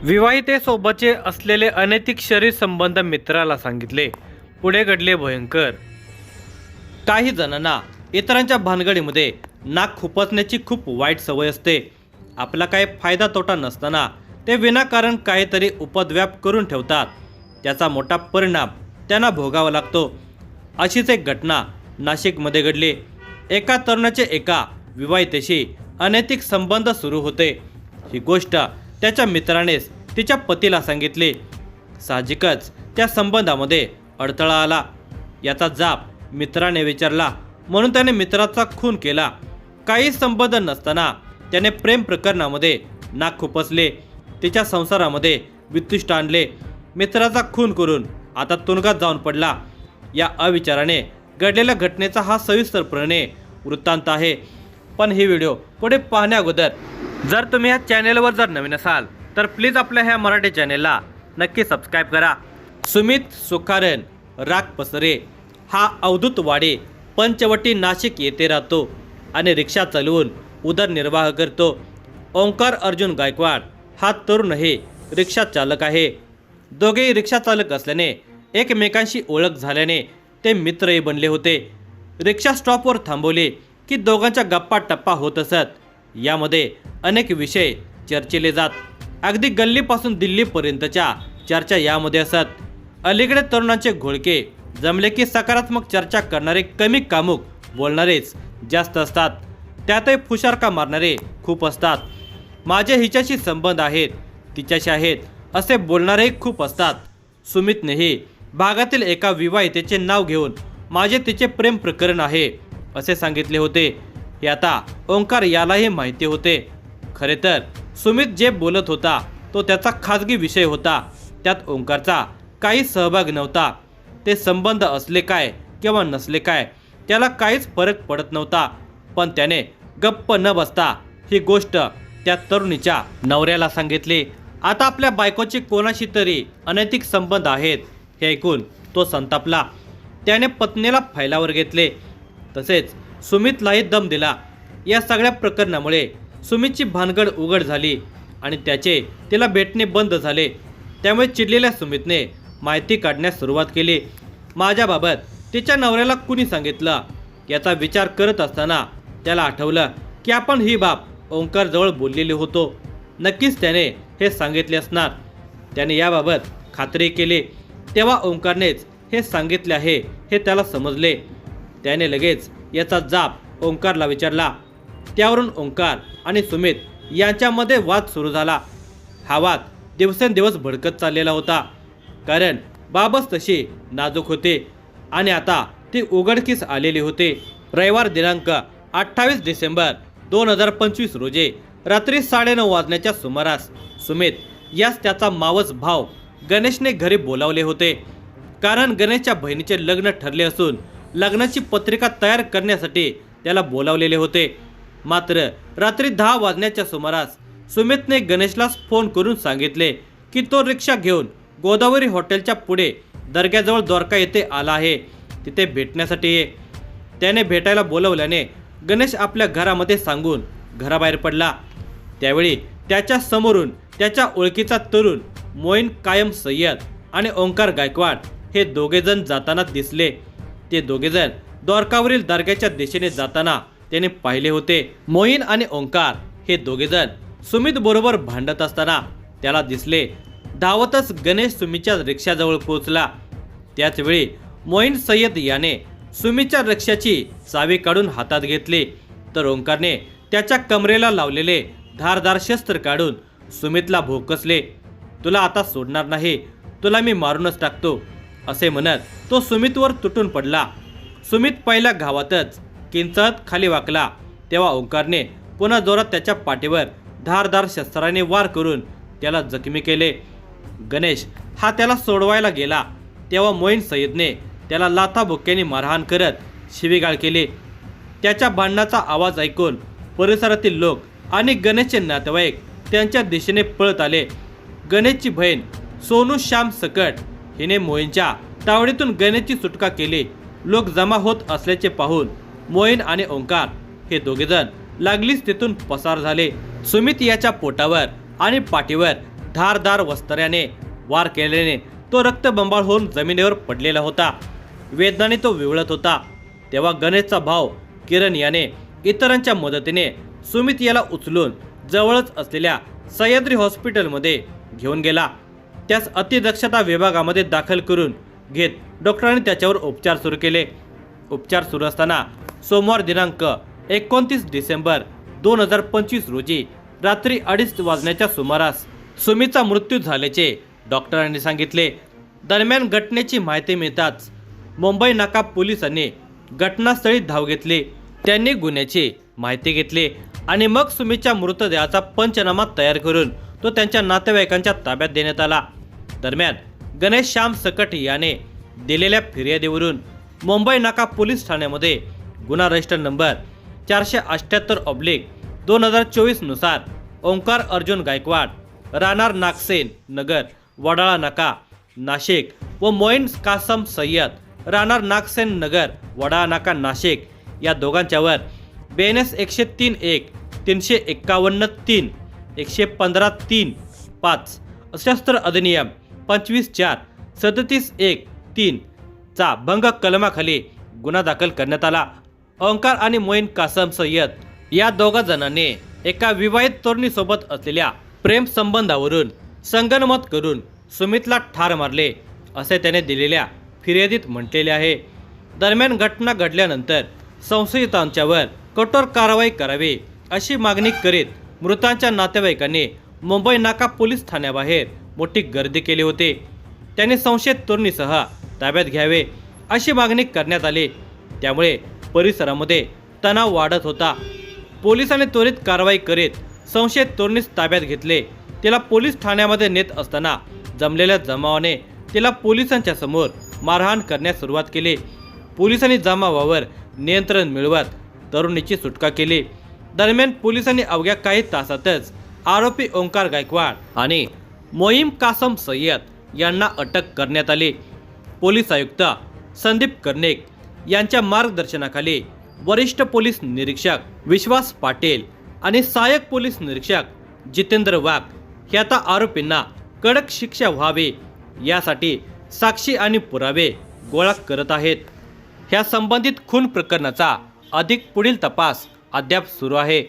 विवाहितेसोबतचे असलेले अनैतिक शरीर संबंध मित्राला सांगितले. पुढे घडले भयंकर. काही जणांना इतरांच्या भानगडीमध्ये नाक खुपसण्याची खूप वाईट सवय असते. आपला काही फायदा तोटा नसताना ते विनाकारण काहीतरी उपद्व्याप करून ठेवतात. त्याचा मोठा परिणाम त्यांना भोगावा लागतो. अशीच एक घटना नाशिकमध्ये घडली. एका तरुणाचे एका विवाहितेशी अनैतिक संबंध सुरू होते. ही गोष्ट त्याच्या मित्रानेच तिच्या पतीला सांगितली. साहजिकच त्या संबंधामध्ये अडथळा आला. याचा जाब मित्राने विचारला म्हणून त्याने मित्राचा खून केला. काही संबंध नसताना त्याने प्रेम प्रकरणामध्ये नाक खुपसले. तिच्या संसारामध्ये वित्तिष्ट आणले. मित्राचा खून करून आता तुरुंगात जाऊन पडला. या अविचाराने घडलेल्या घटनेचा हा सविस्तरपणे वृत्तांत आहे. पण ही व्हिडिओ पुढे पाहण्या अगोदर जर तुम्ही या चॅनेलवर जर नवीन असाल तर प्लीज आपल्या ह्या मराठी चॅनेलला नक्की सबस्क्राईब करा. सुमित सुखारन राग पसरे हा अवधूत वाडे पंचवटी नाशिक येथे राहतो आणि रिक्षा चालवून उदरनिर्वाह करतो. ओंकार अर्जुन गायकवाड हा तरुणही रिक्षा चालक आहे. दोघेही रिक्षा चालक असल्याने एकमेकांशी ओळख झाल्याने ते मित्रही बनले होते. रिक्षा स्टॉपवर थांबवले की दोघांच्या गप्पा टप्पा होत असत. यामध्ये अनेक विषय चर्चिले जात. अगदी गल्लीपासून दिल्लीपर्यंतच्या चर्चा यामध्ये असत. अलीकडे तरुणांचे घोळके जमले की सकारात्मक चर्चा करणारे कमी कामुक बोलणारेच जास्त असतात. त्यातही फुशारका मारणारे खूप असतात. माझे हिच्याशी संबंध आहेत, तिच्याशी आहेत असे बोलणारेही खूप असतात. सुमितनेही भागातील एका विवाहितेचे नाव घेऊन माझे तिचे प्रेम प्रकरण आहे असे सांगितले होते. हे आता ओंकार यालाही माहिती होते. खरे तर सुमित जे बोलत होता तो त्याचा खाजगी विषय होता. त्यात ओंकारचा काही सहभाग नव्हता. ते संबंध असले काय किंवा नसले काय त्याला काहीच फरक पडत नव्हता. पण त्याने गप्प न बसता ही गोष्ट त्या तरुणीच्या नवऱ्याला सांगितली. आता आपल्या बायकोची कोणाशी तरी अनैतिक संबंध आहेत हे ऐकून तो संतापला. त्याने पत्नीला फैलावर घेतले. तसेच सुमितलाही दम दिला. या सगळ्या प्रकरणामुळे सुमितची भानगड उघड झाली आणि त्याचे तिला भेटणे बंद झाले. त्यामुळे चिडलेल्या सुमितने माहिती काढण्यास सुरुवात केली. माझ्याबाबत तिच्या नवऱ्याला कुणी सांगितलं याचा विचार करत असताना त्याला आठवलं की आपण ही बाब ओंकारजवळ बोललेली होतो. नक्कीच त्याने हे सांगितले असणार. त्याने याबाबत खात्री केली. तेव्हा ओंकारनेच हे सांगितले आहे हे त्याला समजले. त्याने लगेच याचा जाब ओंकारला विचारला. त्यावरून ओंकार आणि सुमित यांच्यामध्ये वाद सुरू झाला. हा वाद दिवसेंदिवस भडकत चाललेला होता. कारण बाबच तशी नाजूक होते आणि आता ती उघडकीस आलेली होते. रविवार दिनांक 28 डिसेंबर 2025 रोजी रात्री 9:30 वाजण्याच्या सुमारास सुमित यास त्याचा मावस भाव गणेशने घरी बोलावले होते. कारण गणेशच्या बहिणीचे लग्न ठरले असून लग्नाची पत्रिका तयार करण्यासाठी त्याला बोलावलेले होते. मात्र रात्री 10 वाजण्याच्या सुमारास सुमितने गणेशला फोन करून सांगितले की तो रिक्षा घेऊन गोदावरी हॉटेलच्या पुढे दर्ग्याजवळ द्वारका येथे आला आहे. तिथे भेटण्यासाठी ये. त्याने भेटायला बोलवल्याने गणेश आपल्या घरामध्ये सांगून घराबाहेर पडला. त्यावेळी त्याच्या समोरून त्याच्या ओळखीचा तरुण मोईन कायम सय्यद आणि ओंकार गायकवाड हे दोघेजण जाताना दिसले. ते दोघेजण द्वारकावरील दर्ग्याच्या दिशेने जाताना त्याने पाहिले होते. मोईन आणि ओंकार हे दोघेजण सुमित बरोबर भांडत असताना त्याला दिसले. धावतच गणेश सुमितच्या रिक्षाजवळ पोहोचला. त्याचवेळी मोईन सय्यद याने सुमितच्या रिक्षाची चावी काढून हातात घेतली तर ओंकारने त्याच्या कमरेला लावलेले धारदार शस्त्र काढून सुमितला भोकसले. तुला आता सोडणार नाही, तुला मी मारूनच टाकतो असे म्हणत तो सुमितवर तुटून पडला. सुमित पहिल्या घावातच किंचत खाली वाकला. तेव्हा ओंकारने पुन्हा जोरात त्याच्या पाठीवर धारदार शस्त्राने वार करून त्याला जखमी केले. गणेश हा त्याला सोडवायला गेला तेव्हा मोईन सय्यदने त्याला लाथाबुक्क्यांनी मारहाण करत शिवीगाळ केली. त्याच्या भांडणाचा आवाज ऐकून परिसरातील लोक आणि गणेशचे नातेवाईक त्यांच्या दिशेने पळत आले. गणेशची बहीण सोनू श्याम सकट हिने मोईनच्या तावडीतून गणेशची सुटका केली. लोक जमा होत असल्याचे पाहून मोईन आणि ओंकार हे दोघेजण लागलीच तिथून पसार झाले. सुमित याच्या पोटावर आणि पाठीवर धारदार वस्त्र्याने वार केल्याने तो रक्तबंबाळ होऊन जमिनीवर पडलेला होता. वेदनाने तो विवळत होता. तेव्हा गणेशचा भाऊ किरण याने इतरांच्या मदतीने सुमित याला उचलून जवळच असलेल्या सह्याद्री हॉस्पिटलमध्ये घेऊन गेला. त्यास अतिदक्षता विभागामध्ये दाखल करून घेत डॉक्टरांनी त्याच्यावर उपचार सुरू केले. उपचार सुरू असताना सोमवार दिनांक 29 डिसेंबर 2025 रोजी रात्री 2:30 वाजण्याच्या सुमारास सुमितचा मृत्यू झाल्याचे डॉक्टरांनी सांगितले. दरम्यान घटनेची माहिती मिळताच मुंबई नाका पोलिसांनी घटनास्थळी धाव घेतली. त्यांनी गुन्ह्याची माहिती घेतली आणि मग सुमितच्या मृतदेहाचा पंचनामा तयार करून तो त्यांच्या नातेवाईकांच्या ताब्यात देण्यात आला. दरम्यान गणेश श्याम सकट याने दिलेल्या फिर्यादीवरून मुंबई नाका पोलीस ठाण्यामध्ये गुन्हा रजिस्टर नंबर 478/2024 नुसार ओंकार अर्जुन गायकवाड, राहणार नागसेन नगर, वडाळा नाका, नाशिक व मोईन कासम सय्यद, राहणार नागसेन नगर, वडाळा नाका, नाशिक या दोघांच्यावर BNS 103(1), 351(3), 115(3)(5) सशस्त्र अधिनियम 25(4), 37(1)(3) चा भंग कलमाखाली गुन्हा दाखल करण्यात आला. ओंकार आणि मोईन कासम सय्यद या दोघा जणांनी एका विवाहित तरुणीसोबत असलेल्या प्रेम संबंधावरून संगनमत करून सुमितला ठार मारले असे त्याने दिलेल्या फिर्यादीत म्हटलेले आहे. दरम्यान घटना घडल्यानंतर संशयितांच्यावर कठोर कारवाई करावी अशी मागणी करीत मृतांच्या नातेवाईकांनी मुंबई नाका पोलीस ठाण्याबाहेर मोठी गर्दी केली होती. त्यांनी संशयित तरुणीसह ताब्यात घ्यावे अशी मागणी करण्यात आली. त्यामुळे परिसरामध्ये तणाव वाढत होता. पोलिसांनी त्वरित कारवाई करीत संशयित तरुणीस ताब्यात घेतले. तिला पोलीस ठाण्यामध्ये नेत असताना जमलेल्या जमावाने तिला पोलिसांच्या समोर मारहाण करण्यास सुरुवात केली. पोलिसांनी जमावावर नियंत्रण मिळवत तरुणीची सुटका केली. दरम्यान पोलिसांनी अवघ्या काही तासातच आरोपी ओंकार गायकवाड आणि मोईम कासम सय्यद यांना अटक करण्यात आली. पोलीस आयुक्त संदीप कर्णिक यांच्या मार्गदर्शनाखाली वरिष्ठ पोलीस निरीक्षक विश्वास पाटील आणि सहाय्यक पोलीस निरीक्षक जितेंद्र वाघ हे आता आरोपींना कडक शिक्षा व्हावी यासाठी साक्षी आणि पुरावे गोळा करत आहेत. ह्या संबंधित खून प्रकरणाचा अधिक पुढील तपास अद्याप सुरू आहे.